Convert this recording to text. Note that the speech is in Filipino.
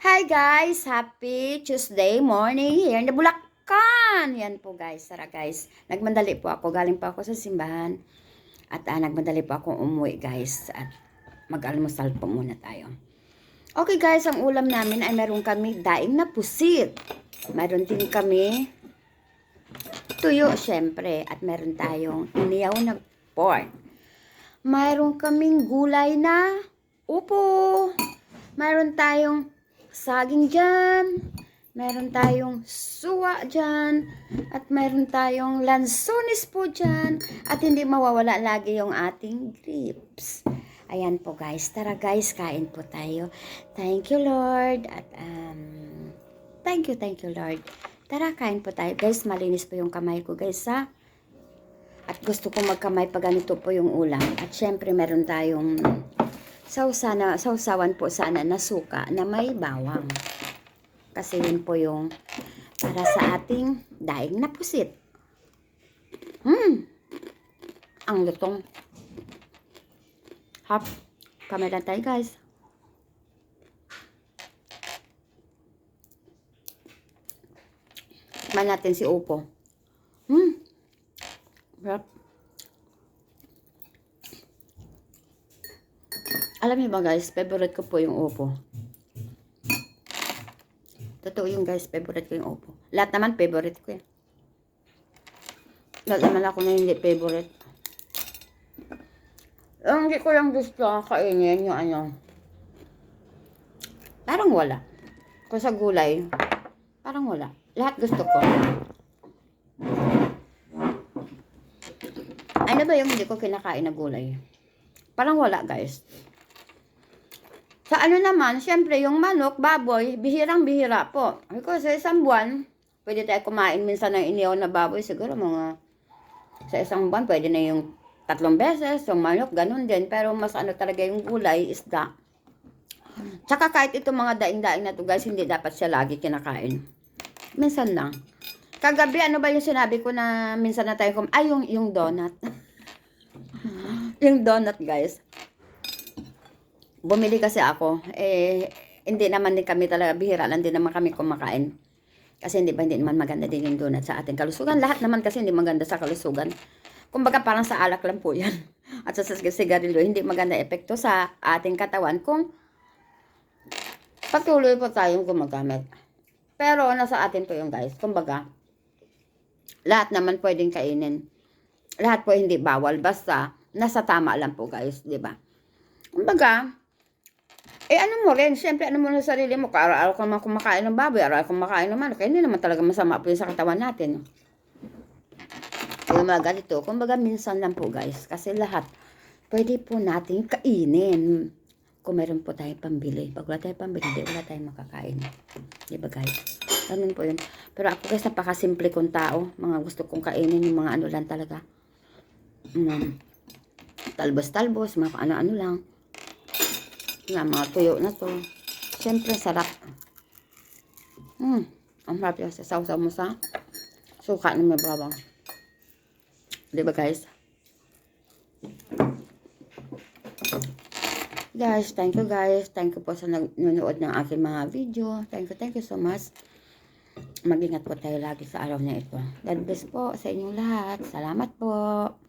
Hi guys! Happy Tuesday morning here in the Bulacan! Yan po guys, tara guys. Nagmadali po ako, galing pa ako sa simbahan. At nagmadali po akong umuwi guys. At mag-almusal po muna tayo. Okay guys, ang ulam namin ay meron kami daing na pusit. Meron din kami tuyo syempre. At meron tayong iniyaw na pork. Meron kaming gulay na upo. Meron tayong saging dyan, meron tayong suwa dyan, at meron tayong lansones po dyan, at hindi mawawala lagi yung ating grapes. Ayan po guys, tara guys, kain po tayo. Thank you Lord, at thank you Lord. Tara, kain po tayo guys, malinis po yung kamay ko guys ha. At gusto ko magkamay pag ganito po yung ulam, at syempre meron tayong sausawan po sana na suka na may bawang. Kasi yun po yung para sa ating daing na pusit. Ang lutong. Hop. Kamay lang tayo guys. Tikman natin si upo. Sarap. Alam niyo ba guys, favorite ko po yung upo. Totoo yung guys, favorite ko yung upo. Lahat naman favorite ko eh. Lahat naman ako na hindi favorite. Ang hindi ko lang gusto kainin yung ano. Parang wala. Kung sa gulay, parang wala. Lahat gusto ko. Ano ba yung hindi ko kinakain na gulay? Parang wala guys. Sa ano naman, syempre yung manok, baboy, bihirang-bihira po. Kasi sa isang buwan, pwede tayo kumain minsan ng inihaw na baboy. Siguro mga sa isang buwan, pwede na yung 3 beses. Yung manok, ganun din. Pero mas ano talaga yung gulay, isda. Tsaka kahit itong mga daing-daing na to guys, hindi dapat siya lagi kinakain. Minsan lang. Kagabi, ano ba yung sinabi ko na minsan na tayo ay, yung donut. Yung donut guys. Bumili kasi ako, hindi naman din kami talaga, bihira lang din naman kami kumakain. Kasi hindi naman maganda din yung donut sa ating kalusugan. Lahat naman kasi hindi maganda sa kalusugan. Kumbaga parang sa alak lang po yan. At sa sigarilyo, hindi maganda epekto sa ating katawan kung patuloy po tayong gumagamit. Pero nasa atin po yung guys. Kumbaga, lahat naman pwedeng kainin. Lahat po hindi bawal. Basta, nasa tama lang po guys, di ba? Kumbaga, ano mo rin, siyempre, ano mo na sarili mo, araw-araw ka kumakain ng baboy, araw-araw ka kumakain ng manok, hindi naman talaga masama po yun sa katawan natin. Kaya mga ganito, kumbaga minsan lang po guys, kasi lahat, pwede po natin kainin. Kung meron po tayong pambili. Pag wala tayong pambili, wala tayong makakain. Diba guys? Ganun po yun. Pero ako guys, napakasimple kong tao. Mga gusto kong kainin, yung mga ano lang talaga. Talbos-talbos, mga ano-ano lang. Yan, mga tuyo na to. Siyempre, sarap. Ang sarap yung sasaw-saw mo sa suka na may bawang. Diba guys? Guys, thank you guys. Thank you po sa nanonood ng aking mga video. Thank you so much. Mag-ingat po tayo lagi sa araw na ito. God bless po sa inyong lahat. Salamat po.